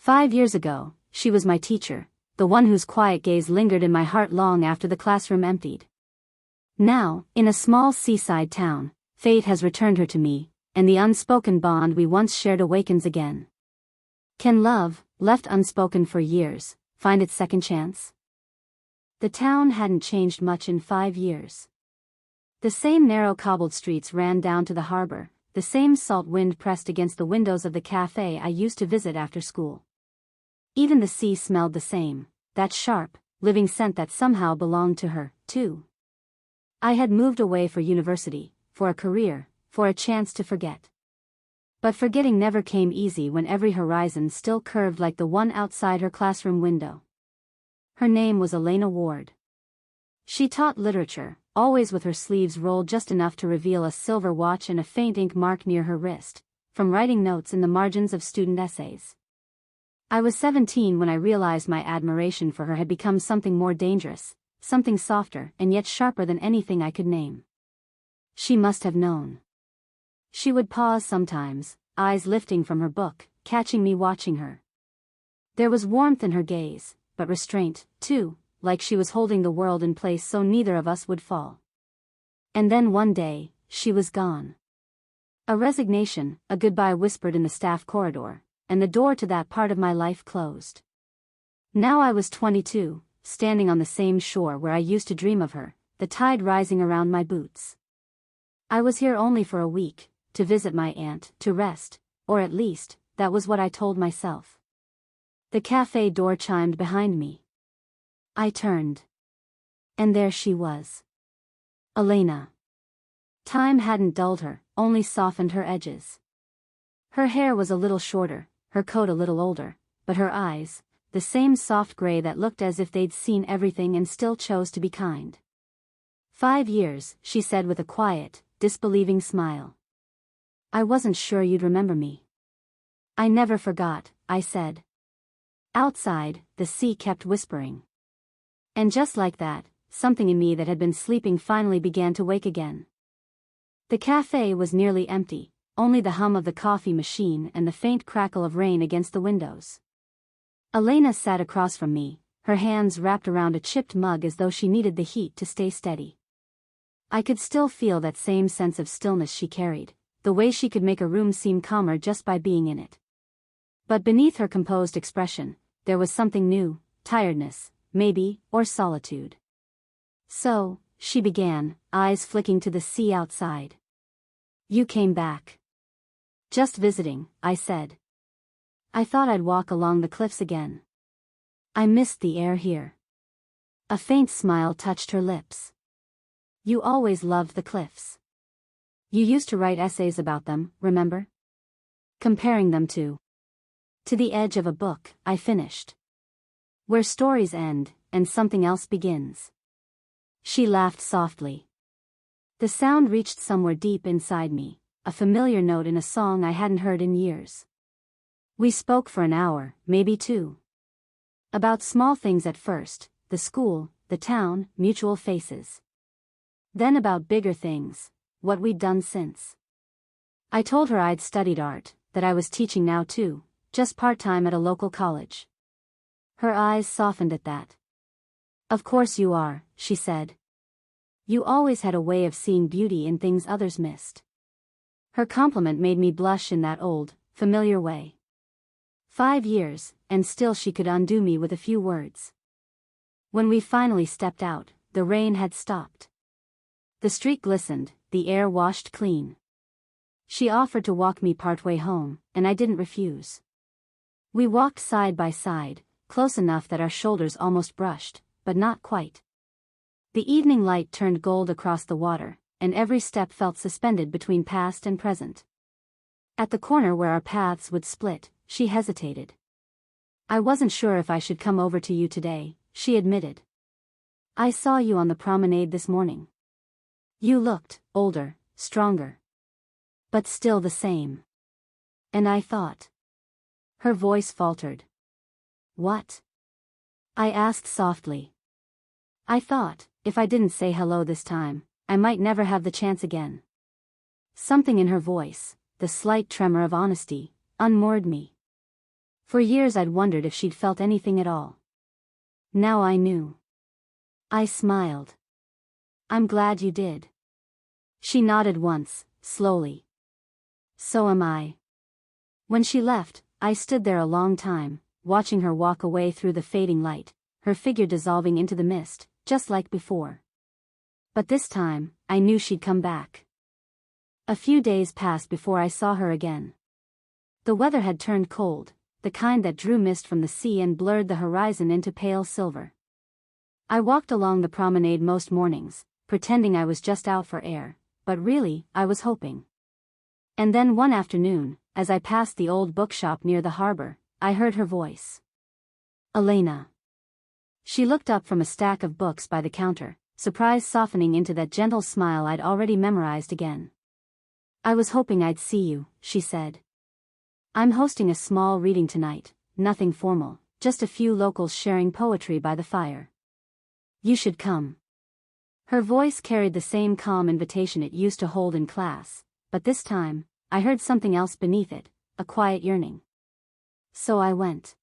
5 years ago, she was my teacher, the one whose quiet gaze lingered in my heart long after the classroom emptied. Now, in a small seaside town, fate has returned her to me, and the unspoken bond we once shared awakens again. Can love, left unspoken for years, find its second chance? The town hadn't changed much in 5 years. The same narrow cobbled streets ran down to the harbor, the same salt wind pressed against the windows of the cafe I used to visit after school. Even the sea smelled the same, that sharp, living scent that somehow belonged to her, too. I had moved away for university, for a career, for a chance to forget. But forgetting never came easy when every horizon still curved like the one outside her classroom window. Her name was Elena Ward. She taught literature, always with her sleeves rolled just enough to reveal a silver watch and a faint ink mark near her wrist, from writing notes in the margins of student essays. I was 17 when I realized my admiration for her had become something more dangerous, something softer and yet sharper than anything I could name. She must have known. She would pause sometimes, eyes lifting from her book, catching me watching her. There was warmth in her gaze, but restraint, too, like she was holding the world in place so neither of us would fall. And then one day, she was gone. A resignation, a goodbye whispered in the staff corridor, and the door to that part of my life closed. Now I was 22, standing on the same shore where I used to dream of her, the tide rising around my boots. I was here only for a week, to visit my aunt, to rest, or at least, that was what I told myself. The cafe door chimed behind me. I turned. And there she was. Elena. Time hadn't dulled her, only softened her edges. Her hair was a little shorter, her coat a little older, but her eyes, the same soft gray that looked as if they'd seen everything and still chose to be kind. 5 years, she said with a quiet, disbelieving smile. I wasn't sure you'd remember me. I never forgot, I said. Outside, the sea kept whispering. And just like that, something in me that had been sleeping finally began to wake again. The cafe was nearly empty, only the hum of the coffee machine and the faint crackle of rain against the windows. Elena sat across from me, her hands wrapped around a chipped mug as though she needed the heat to stay steady. I could still feel that same sense of stillness she carried, the way she could make a room seem calmer just by being in it. But beneath her composed expression, there was something new, tiredness, maybe, or solitude. So, she began, eyes flicking to the sea outside. You came back. Just visiting, I said. I thought I'd walk along the cliffs again. I missed the air here. A faint smile touched her lips. You always loved the cliffs. You used to write essays about them, remember? Comparing them to the edge of a book, I finished. Where stories end, and something else begins. She laughed softly. The sound reached somewhere deep inside me, a familiar note in a song I hadn't heard in years. We spoke for an hour, maybe 2. About small things at first, the school, the town, mutual faces. Then about bigger things, what we'd done since. I told her I'd studied art, that I was teaching now too, just part-time at a local college. Her eyes softened at that. Of course you are, she said. You always had a way of seeing beauty in things others missed. Her compliment made me blush in that old, familiar way. 5 years, and still she could undo me with a few words. When we finally stepped out, the rain had stopped. The street glistened, the air washed clean. She offered to walk me partway home, and I didn't refuse. We walked side by side, close enough that our shoulders almost brushed, but not quite. The evening light turned gold across the water, and every step felt suspended between past and present. At the corner where our paths would split, she hesitated. I wasn't sure if I should come over to you today, she admitted. I saw you on the promenade this morning. You looked older, stronger. But still the same. And I thought. Her voice faltered. What? I asked softly. I thought, if I didn't say hello this time, I might never have the chance again. Something in her voice, the slight tremor of honesty, unmoored me. For years I'd wondered if she'd felt anything at all. Now I knew. I smiled. I'm glad you did. She nodded once, slowly. So am I. When she left, I stood there a long time, watching her walk away through the fading light, her figure dissolving into the mist, just like before. But this time, I knew she'd come back. A few days passed before I saw her again. The weather had turned cold, the kind that drew mist from the sea and blurred the horizon into pale silver. I walked along the promenade most mornings, pretending I was just out for air, but really, I was hoping. And then one afternoon, as I passed the old bookshop near the harbor, I heard her voice. Elena. She looked up from a stack of books by the counter, surprise softening into that gentle smile I'd already memorized again. I was hoping I'd see you, she said. I'm hosting a small reading tonight, nothing formal, just a few locals sharing poetry by the fire. You should come. Her voice carried the same calm invitation it used to hold in class, but this time, I heard something else beneath it, a quiet yearning. So I went.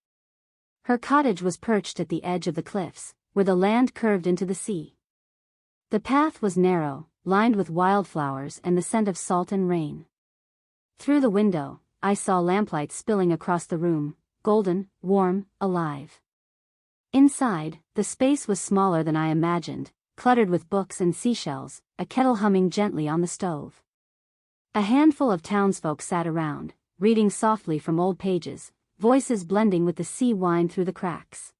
Her cottage was perched at the edge of the cliffs, where the land curved into the sea. The path was narrow, lined with wildflowers and the scent of salt and rain. Through the window, I saw lamplight spilling across the room, golden, warm, alive. Inside, the space was smaller than I imagined, cluttered with books and seashells, a kettle humming gently on the stove. A handful of townsfolk sat around, reading softly from old pages, voices blending with the sea wind through the cracks.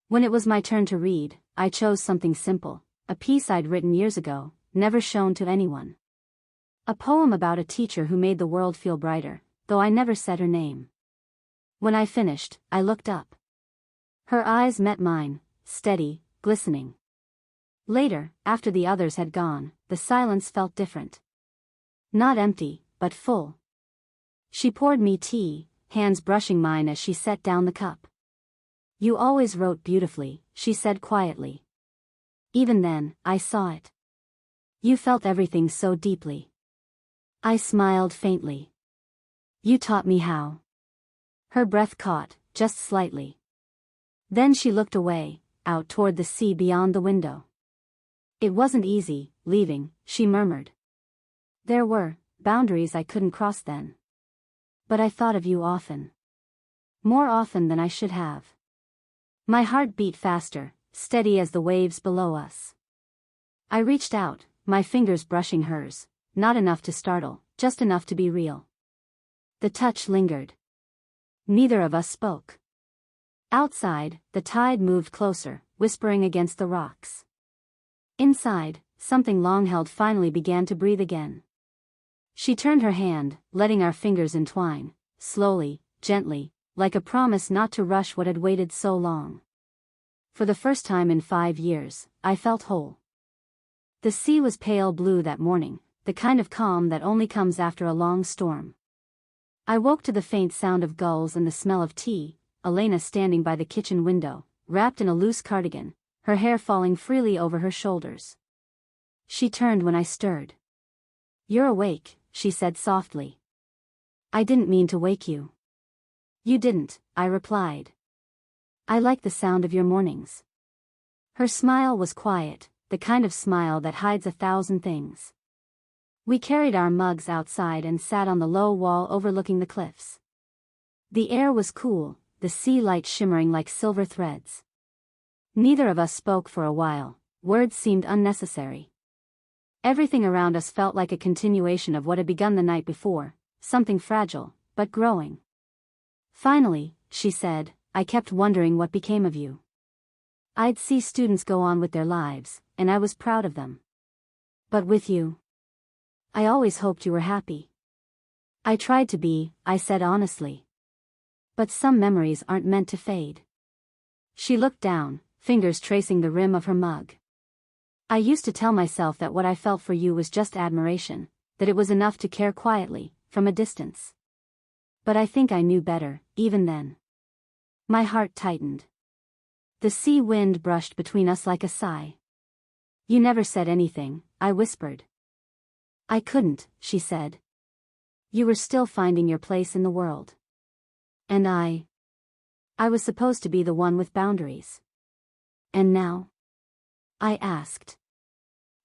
When it was my turn to read, I chose something simple, a piece I'd written years ago, never shown to anyone. A poem about a teacher who made the world feel brighter, though I never said her name. When I finished, I looked up. Her eyes met mine, steady, glistening. Later, after the others had gone, the silence felt different. Not empty, but full. She poured me tea, hands brushing mine as she set down the cup. You always wrote beautifully, she said quietly. Even then, I saw it. You felt everything so deeply. I smiled faintly. You taught me how. Her breath caught, just slightly. Then she looked away, out toward the sea beyond the window. It wasn't easy, leaving, she murmured. There were boundaries I couldn't cross then. But I thought of you often. More often than I should have. My heart beat faster, steady as the waves below us. I reached out, my fingers brushing hers, not enough to startle, just enough to be real. The touch lingered. Neither of us spoke. Outside, the tide moved closer, whispering against the rocks. Inside, something long-held finally began to breathe again. She turned her hand, letting our fingers entwine, slowly, gently, like a promise not to rush what had waited so long. For the first time in 5 years, I felt whole. The sea was pale blue that morning, the kind of calm that only comes after a long storm. I woke to the faint sound of gulls and the smell of tea, Elena standing by the kitchen window, wrapped in a loose cardigan, her hair falling freely over her shoulders. She turned when I stirred. You're awake, she said softly. I didn't mean to wake you. You didn't, I replied. I like the sound of your mornings. Her smile was quiet, the kind of smile that hides 1,000 things. We carried our mugs outside and sat on the low wall overlooking the cliffs. The air was cool, the sea light shimmering like silver threads. Neither of us spoke for a while, words seemed unnecessary. Everything around us felt like a continuation of what had begun the night before, something fragile, but growing. Finally, she said, I kept wondering what became of you. I'd see students go on with their lives, and I was proud of them. But with you, I always hoped you were happy. I tried to be, I said honestly. But some memories aren't meant to fade. She looked down, fingers tracing the rim of her mug. I used to tell myself that what I felt for you was just admiration, that it was enough to care quietly, from a distance. But I think I knew better, even then. My heart tightened. The sea wind brushed between us like a sigh. You never said anything, I whispered. I couldn't, she said. You were still finding your place in the world. And I I was supposed to be the one with boundaries. And now? I asked.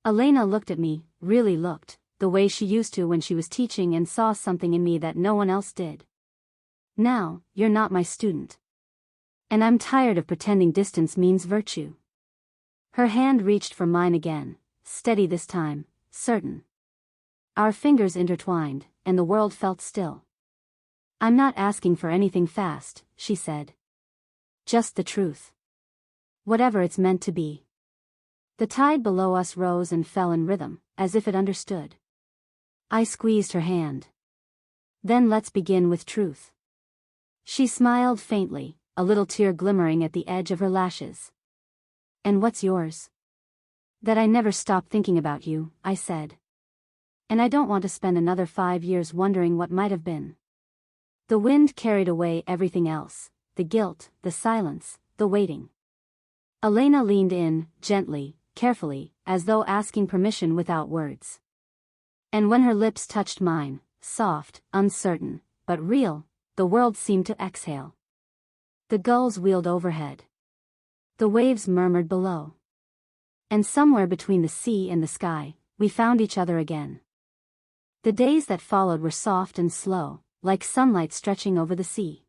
Elena looked at me, really looked, the way she used to when she was teaching, and saw something in me that no one else did. Now, you're not my student. And I'm tired of pretending distance means virtue. Her hand reached for mine again, steady this time, certain. Our fingers intertwined, and the world felt still. I'm not asking for anything fast, she said. Just the truth. Whatever it's meant to be. The tide below us rose and fell in rhythm, as if it understood. I squeezed her hand. Then let's begin with truth. She smiled faintly, a little tear glimmering at the edge of her lashes. And what's yours? That I never stop thinking about you, I said. And I don't want to spend another 5 years wondering what might have been. The wind carried away everything else, the guilt, the silence, the waiting. Elena leaned in, gently, carefully, as though asking permission without words. And when her lips touched mine, soft, uncertain, but real, the world seemed to exhale. The gulls wheeled overhead. The waves murmured below. And somewhere between the sea and the sky, we found each other again. The days that followed were soft and slow, like sunlight stretching over the sea.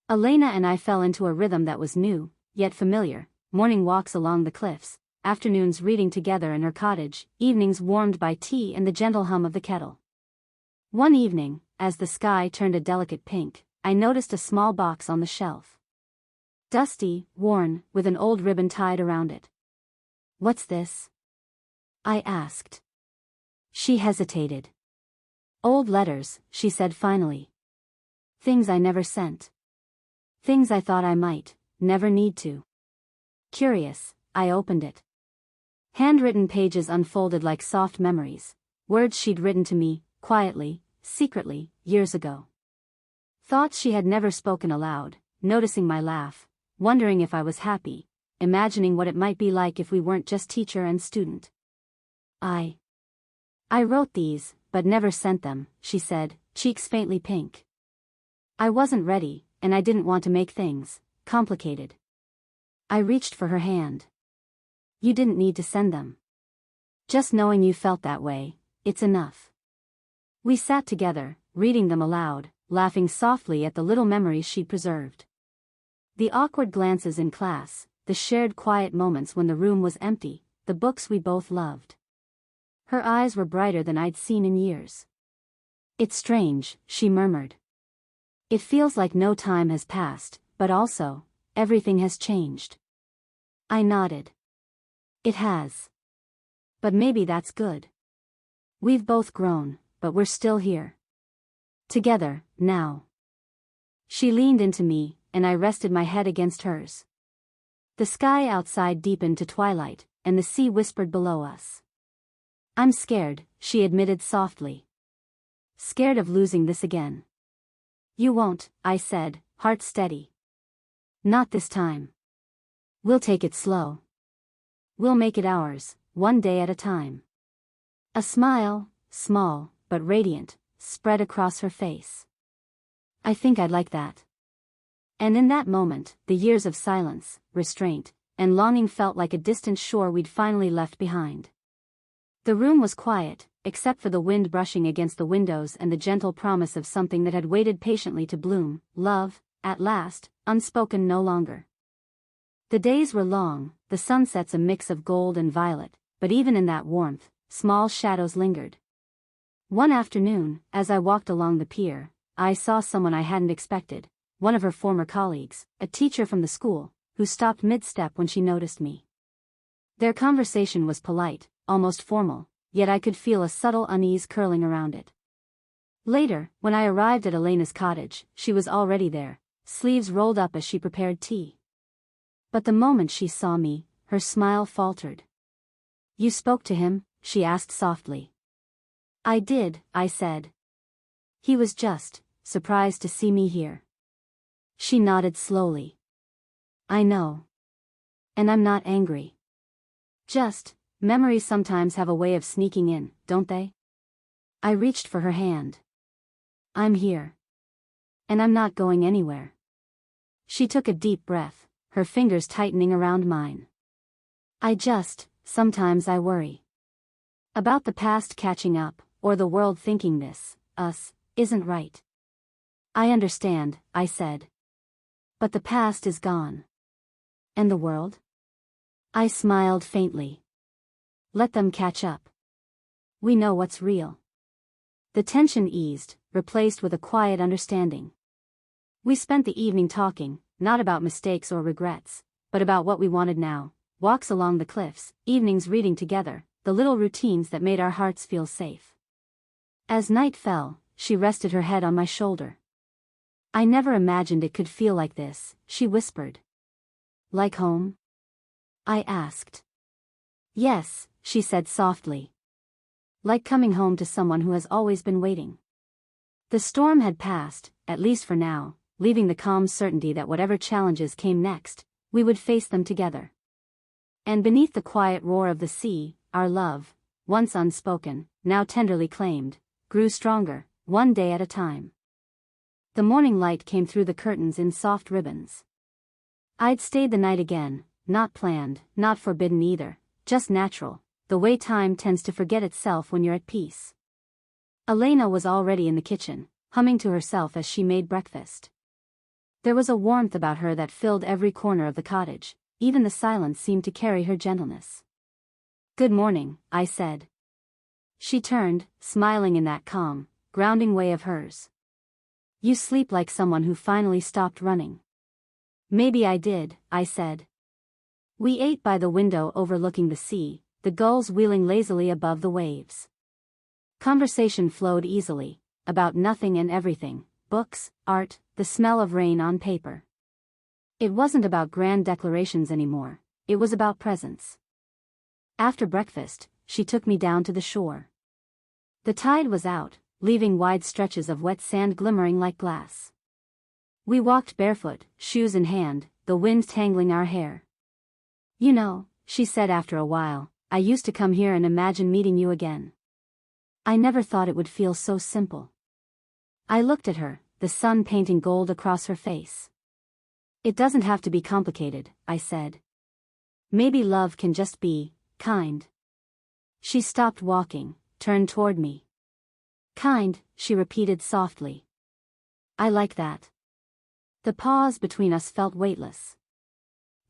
Elena and I fell into a rhythm that was new, yet familiar, morning walks along the cliffs, afternoons reading together in her cottage, evenings warmed by tea and the gentle hum of the kettle. One evening, as the sky turned a delicate pink, I noticed a small box on the shelf. Dusty, worn, with an old ribbon tied around it. "What's this?" I asked. She hesitated. "Old letters," she said finally. "Things I never sent. Things I thought I might, never need to." Curious, I opened it. Handwritten pages unfolded like soft memories, words she'd written to me, quietly, secretly, years ago. Thoughts she had never spoken aloud, noticing my laugh, wondering if I was happy, imagining what it might be like if we weren't just teacher and student. I wrote these, but never sent them, she said, cheeks faintly pink. I wasn't ready, and I didn't want to make things complicated. I reached for her hand. "You didn't need to send them. Just knowing you felt that way, it's enough." We sat together, reading them aloud, laughing softly at the little memories she'd preserved. The awkward glances in class, the shared quiet moments when the room was empty, the books we both loved. Her eyes were brighter than I'd seen in years. "It's strange," she murmured. "It feels like no time has passed, but also, everything has changed." I nodded. "It has. But maybe that's good. We've both grown, but we're still here. Together, now." She leaned into me, and I rested my head against hers. The sky outside deepened to twilight, and the sea whispered below us. "I'm scared," she admitted softly. "Scared of losing this again." "You won't," I said, heart steady. "Not this time. We'll take it slow. We'll make it ours, one day at a time." A smile, small, but radiant, spread across her face. "I think I'd like that." And in that moment, the years of silence, restraint, and longing felt like a distant shore we'd finally left behind. The room was quiet, except for the wind brushing against the windows and the gentle promise of something that had waited patiently to bloom, love, at last, unspoken no longer. The days were long, the sunsets a mix of gold and violet, but even in that warmth, small shadows lingered. One afternoon, as I walked along the pier, I saw someone I hadn't expected, one of her former colleagues, a teacher from the school, who stopped mid-step when she noticed me. Their conversation was polite, almost formal, yet I could feel a subtle unease curling around it. Later, when I arrived at Elena's cottage, she was already there, sleeves rolled up as she prepared tea. But the moment she saw me, her smile faltered. "You spoke to him?" she asked softly. "I did," I said. "He was just surprised to see me here." She nodded slowly. "I know. And I'm not angry. Just, memories sometimes have a way of sneaking in, don't they?" I reached for her hand. "I'm here. And I'm not going anywhere." She took a deep breath, her fingers tightening around mine. Sometimes I worry. About the past catching up, or the world thinking this, us, isn't right. I understand, I said. But the past is gone. And the world? I smiled faintly. Let them catch up. We know what's real. The tension eased, replaced with a quiet understanding. We spent the evening talking, not about mistakes or regrets, but about what we wanted now, walks along the cliffs, evenings reading together, the little routines that made our hearts feel safe. As night fell, she rested her head on my shoulder. I never imagined it could feel like this, she whispered. Like home? I asked. Yes, she said softly. Like coming home to someone who has always been waiting. The storm had passed, at least for now, leaving the calm certainty that whatever challenges came next, we would face them together. And beneath the quiet roar of the sea, our love, once unspoken, now tenderly claimed, grew stronger, one day at a time. The morning light came through the curtains in soft ribbons. I'd stayed the night again, not planned, not forbidden either, just natural, the way time tends to forget itself when you're at peace. Elena was already in the kitchen, humming to herself as she made breakfast. There was a warmth about her that filled every corner of the cottage, even the silence seemed to carry her gentleness. Good morning, I said. She turned, smiling in that calm, grounding way of hers. You sleep like someone who finally stopped running. Maybe I did, I said. We ate by the window overlooking the sea, the gulls wheeling lazily above the waves. Conversation flowed easily, about nothing and everything, books, art, the smell of rain on paper. It wasn't about grand declarations anymore, it was about presence. After breakfast, she took me down to the shore. The tide was out, leaving wide stretches of wet sand glimmering like glass. We walked barefoot, shoes in hand, the wind tangling our hair. You know, she said after a while, I used to come here and imagine meeting you again. I never thought it would feel so simple. I looked at her, the sun painting gold across her face. It doesn't have to be complicated, I said. Maybe love can just be kind. She stopped walking, turned toward me. Kind, she repeated softly. I like that. The pause between us felt weightless.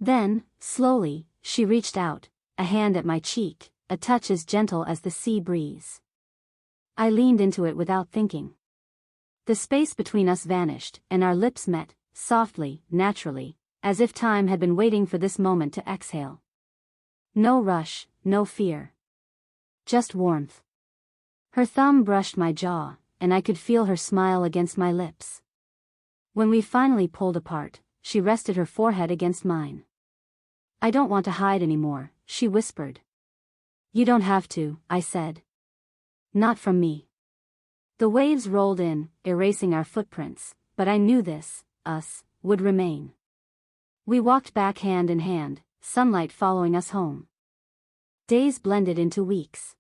Then, slowly, she reached out, a hand at my cheek, a touch as gentle as the sea breeze. I leaned into it without thinking. The space between us vanished, and our lips met, softly, naturally, as if time had been waiting for this moment to exhale. No rush, no fear. Just warmth. Her thumb brushed my jaw, and I could feel her smile against my lips. When we finally pulled apart, she rested her forehead against mine. I don't want to hide anymore, she whispered. You don't have to, I said. Not from me. The waves rolled in, erasing our footprints, but I knew this, us, would remain. We walked back hand in hand, sunlight following us home. Days blended into weeks.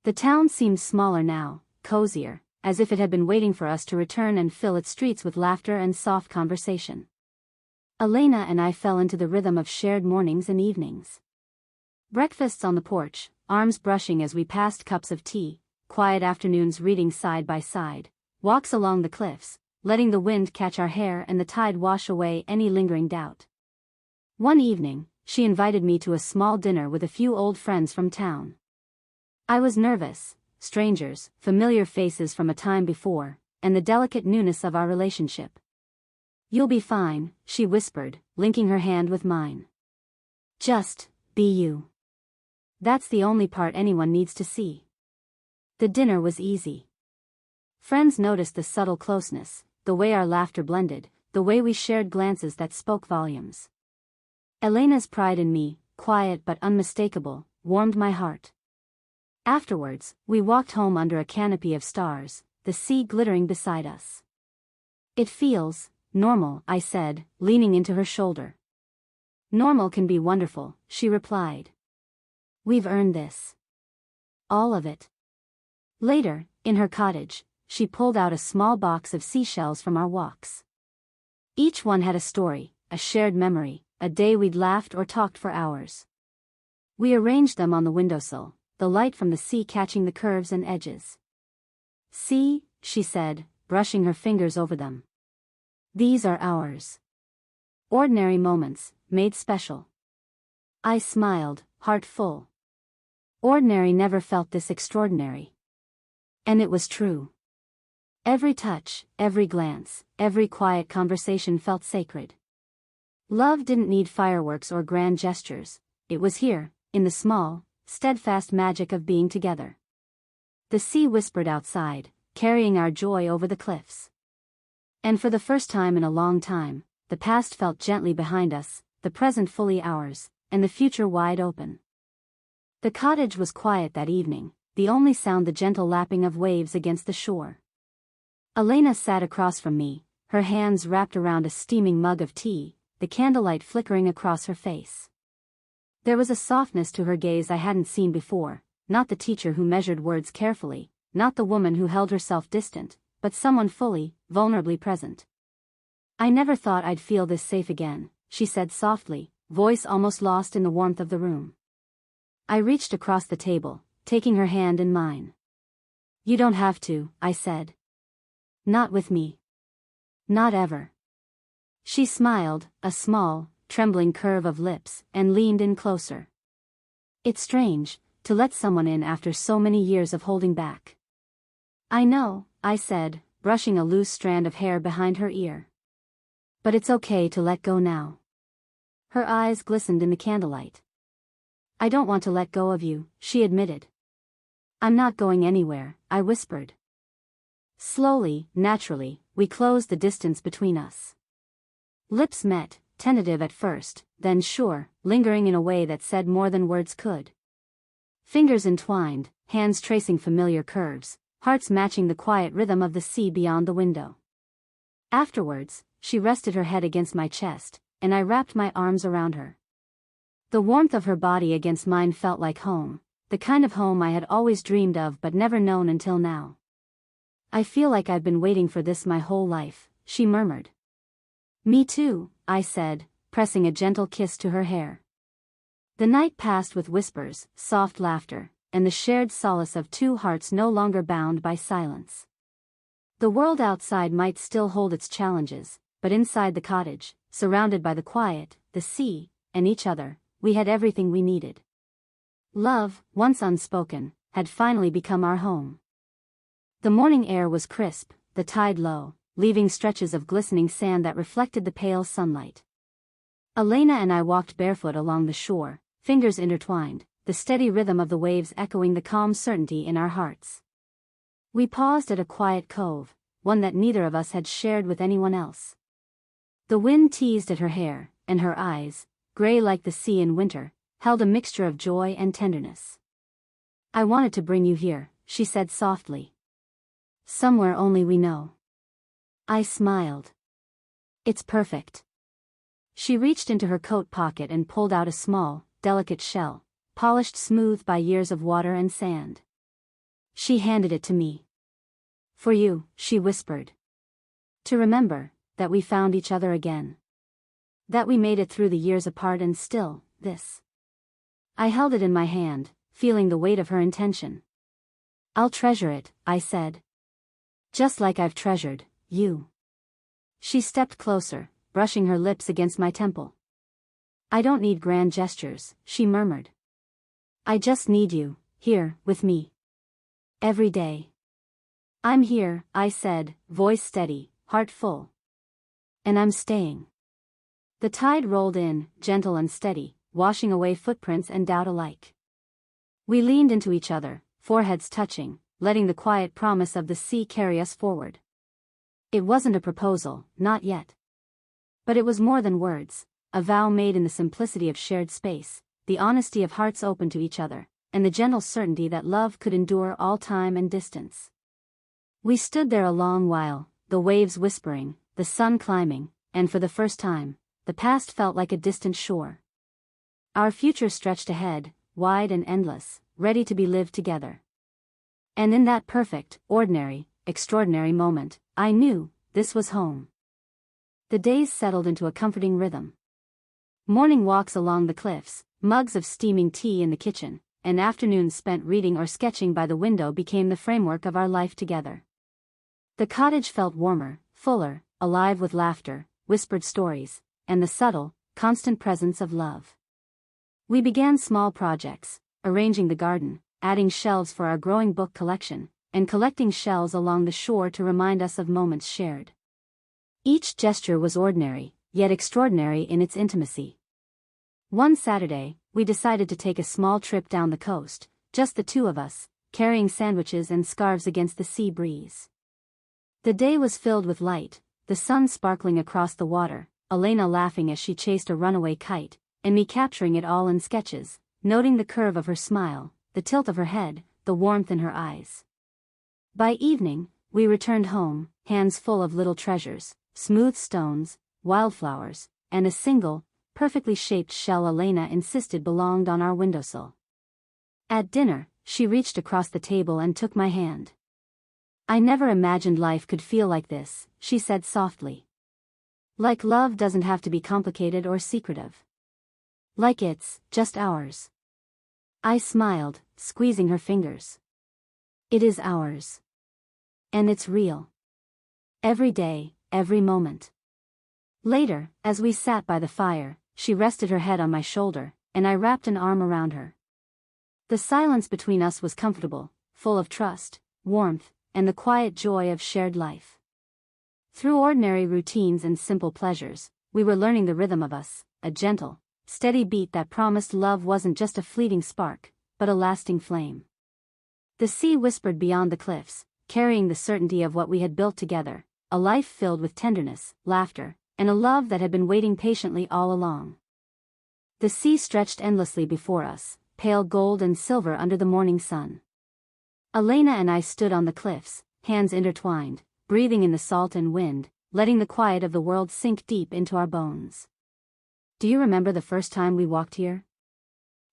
The town seemed smaller now, cozier, as if it had been waiting for us to return and fill its streets with laughter and soft conversation. Elena and I fell into the rhythm of shared mornings and evenings. Breakfasts on the porch, arms brushing as we passed cups of tea, quiet afternoons reading side by side, walks along the cliffs, letting the wind catch our hair and the tide wash away any lingering doubt. One evening, she invited me to a small dinner with a few old friends from town. I was nervous, strangers, familiar faces from a time before, and the delicate newness of our relationship. You'll be fine, she whispered, linking her hand with mine. Just be you. That's the only part anyone needs to see. The dinner was easy. Friends noticed the subtle closeness, the way our laughter blended, the way we shared glances that spoke volumes. Elena's pride in me, quiet but unmistakable, warmed my heart. Afterwards, we walked home under a canopy of stars, the sea glittering beside us. It feels normal, I said, leaning into her shoulder. Normal can be wonderful, she replied. We've earned this. All of it. Later, in her cottage, she pulled out a small box of seashells from our walks. Each one had a story, a shared memory, a day we'd laughed or talked for hours. We arranged them on the windowsill, the light from the sea catching the curves and edges. "See," she said, brushing her fingers over them. "These are ours. Ordinary moments, made special." I smiled, heart full. Ordinary never felt this extraordinary. And it was true. Every touch, every glance, every quiet conversation felt sacred. Love didn't need fireworks or grand gestures, it was here, in the small, steadfast magic of being together. The sea whispered outside, carrying our joy over the cliffs. And for the first time in a long time, the past felt gently behind us, the present fully ours, and the future wide open. The cottage was quiet that evening, the only sound the gentle lapping of waves against the shore. Elena sat across from me, her hands wrapped around a steaming mug of tea, the candlelight flickering across her face. There was a softness to her gaze I hadn't seen before, not the teacher who measured words carefully, not the woman who held herself distant, but someone fully, vulnerably present. "I never thought I'd feel this safe again," she said softly, voice almost lost in the warmth of the room. I reached across the table, taking her hand in mine. "You don't have to," I said. "Not with me. Not ever." She smiled, a small, trembling curve of lips, and leaned in closer. "It's strange, to let someone in after so many years of holding back." "I know," I said, brushing a loose strand of hair behind her ear. "But it's okay to let go now." Her eyes glistened in the candlelight. "I don't want to let go of you," she admitted. "I'm not going anywhere," I whispered. Slowly, naturally, we closed the distance between us. Lips met, tentative at first, then sure, lingering in a way that said more than words could. Fingers entwined, hands tracing familiar curves, hearts matching the quiet rhythm of the sea beyond the window. Afterwards, she rested her head against my chest, and I wrapped my arms around her. The warmth of her body against mine felt like home, the kind of home I had always dreamed of but never known until now. "I feel like I've been waiting for this my whole life," she murmured. "Me too," I said, pressing a gentle kiss to her hair. The night passed with whispers, soft laughter, and the shared solace of two hearts no longer bound by silence. The world outside might still hold its challenges, but inside the cottage, surrounded by the quiet, the sea, and each other, we had everything we needed. Love, once unspoken, had finally become our home. The morning air was crisp, the tide low, leaving stretches of glistening sand that reflected the pale sunlight. Elena and I walked barefoot along the shore, fingers intertwined, the steady rhythm of the waves echoing the calm certainty in our hearts. We paused at a quiet cove, one that neither of us had shared with anyone else. The wind teased at her hair, and her eyes, gray like the sea in winter, held a mixture of joy and tenderness. "I wanted to bring you here," she said softly. "Somewhere only we know." I smiled. "It's perfect." She reached into her coat pocket and pulled out a small, delicate shell, polished smooth by years of water and sand. She handed it to me. "For you," she whispered. "To remember, that we found each other again. That we made it through the years apart and still, this." I held it in my hand, feeling the weight of her intention. "I'll treasure it," I said. "Just like I've treasured you." She stepped closer, brushing her lips against my temple. "I don't need grand gestures," she murmured. "I just need you, here, with me. Every day." "I'm here," I said, voice steady, heart full. "And I'm staying." The tide rolled in, gentle and steady, washing away footprints and doubt alike. We leaned into each other, foreheads touching, letting the quiet promise of the sea carry us forward. It wasn't a proposal, not yet. But it was more than words, a vow made in the simplicity of shared space, the honesty of hearts open to each other, and the gentle certainty that love could endure all time and distance. We stood there a long while, the waves whispering, the sun climbing, and for the first time, the past felt like a distant shore. Our future stretched ahead, wide and endless, ready to be lived together. And in that perfect, ordinary, extraordinary moment, I knew, this was home. The days settled into a comforting rhythm. Morning walks along the cliffs, mugs of steaming tea in the kitchen, and afternoons spent reading or sketching by the window became the framework of our life together. The cottage felt warmer, fuller, alive with laughter, whispered stories, and the subtle, constant presence of love. We began small projects, arranging the garden, adding shelves for our growing book collection, and collecting shells along the shore to remind us of moments shared. Each gesture was ordinary, yet extraordinary in its intimacy. One Saturday, we decided to take a small trip down the coast, just the two of us, carrying sandwiches and scarves against the sea breeze. The day was filled with light, the sun sparkling across the water, Elena laughing as she chased a runaway kite, and me capturing it all in sketches, noting the curve of her smile, the tilt of her head, the warmth in her eyes. By evening, we returned home, hands full of little treasures, smooth stones, wildflowers, and a single, perfectly shaped shell Elena insisted belonged on our windowsill. At dinner, she reached across the table and took my hand. "I never imagined life could feel like this," she said softly. "Like love doesn't have to be complicated or secretive. Like it's just ours." I smiled, squeezing her fingers. "It is ours. And it's real. Every day, every moment." Later, as we sat by the fire, she rested her head on my shoulder, and I wrapped an arm around her. The silence between us was comfortable, full of trust, warmth, and the quiet joy of shared life. Through ordinary routines and simple pleasures, we were learning the rhythm of us, a gentle, steady beat that promised love wasn't just a fleeting spark, but a lasting flame. The sea whispered beyond the cliffs, carrying the certainty of what we had built together, a life filled with tenderness, laughter, and a love that had been waiting patiently all along. The sea stretched endlessly before us, pale gold and silver under the morning sun. Elena and I stood on the cliffs, hands intertwined, breathing in the salt and wind, letting the quiet of the world sink deep into our bones. "Do you remember the first time we walked here?"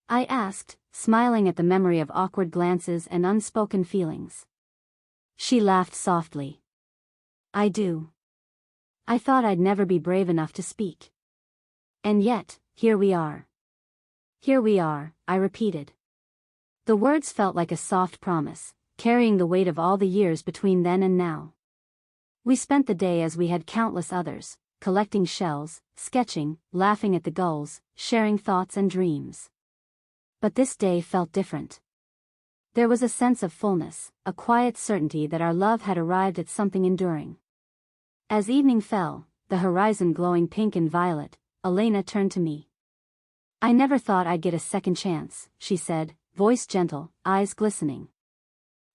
I asked, smiling at the memory of awkward glances and unspoken feelings. She laughed softly. "I do. I thought I'd never be brave enough to speak. And yet, here we are." "Here we are," I repeated. The words felt like a soft promise, carrying the weight of all the years between then and now. We spent the day as we had countless others, collecting shells, sketching, laughing at the gulls, sharing thoughts and dreams. But this day felt different. There was a sense of fullness, a quiet certainty that our love had arrived at something enduring. As evening fell, the horizon glowing pink and violet, Elena turned to me. "I never thought I'd get a second chance," she said, voice gentle, eyes glistening.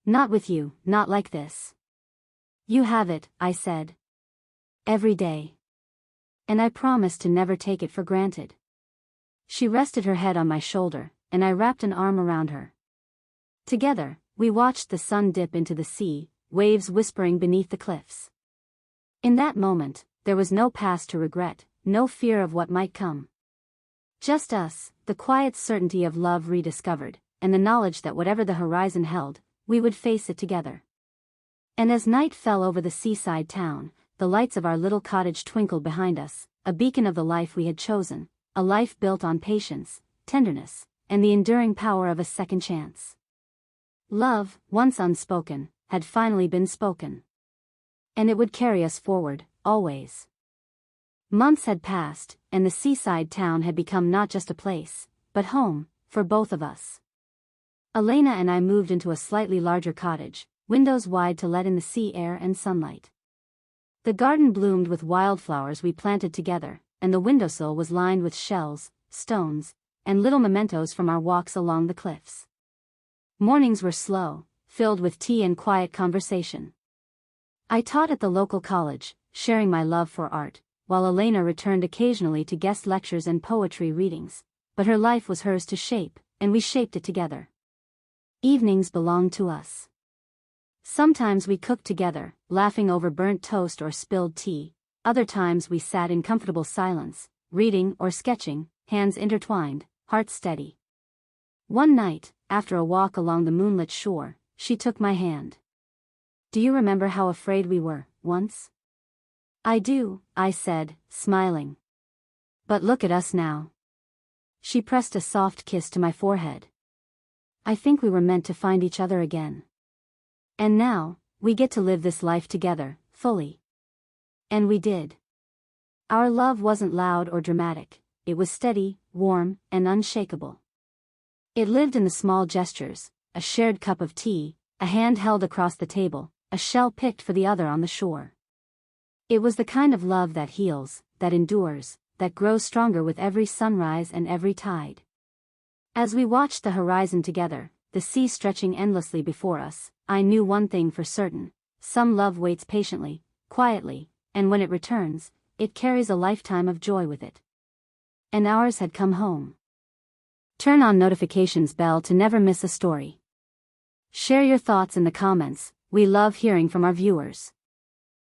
"Not with you, not like this." "You have it," I said. "Every day. And I promise to never take it for granted." She rested her head on my shoulder, and I wrapped an arm around her. Together, we watched the sun dip into the sea, waves whispering beneath the cliffs. In that moment, there was no past to regret, no fear of what might come. Just us, the quiet certainty of love rediscovered, and the knowledge that whatever the horizon held, we would face it together. And as night fell over the seaside town, the lights of our little cottage twinkled behind us, a beacon of the life we had chosen, a life built on patience, tenderness, and the enduring power of a second chance. Love, once unspoken, had finally been spoken. And it would carry us forward, always. Months had passed, and the seaside town had become not just a place, but home, for both of us. Elena and I moved into a slightly larger cottage, windows wide to let in the sea air and sunlight. The garden bloomed with wildflowers we planted together, and the windowsill was lined with shells, stones, and little mementos from our walks along the cliffs. Mornings were slow, filled with tea and quiet conversation. I taught at the local college, sharing my love for art, while Elena returned occasionally to guest lectures and poetry readings, but her life was hers to shape, and we shaped it together. Evenings belonged to us. Sometimes we cooked together, laughing over burnt toast or spilled tea. Other times we sat in comfortable silence, reading or sketching, hands intertwined, hearts steady. One night, after a walk along the moonlit shore, she took my hand. "Do you remember how afraid we were, once?" I do, I said, smiling. But look at us now. She pressed a soft kiss to my forehead. I think we were meant to find each other again. And now, we get to live this life together, fully. And we did. Our love wasn't loud or dramatic, it was steady, warm, and unshakable. It lived in the small gestures, a shared cup of tea, a hand held across the table, a shell picked for the other on the shore. It was the kind of love that heals, that endures, that grows stronger with every sunrise and every tide. As we watched the horizon together, the sea stretching endlessly before us, I knew one thing for certain: some love waits patiently, quietly, and when it returns, it carries a lifetime of joy with it. And ours had come home. Turn on notifications bell to never miss a story. Share your thoughts in the comments, we love hearing from our viewers.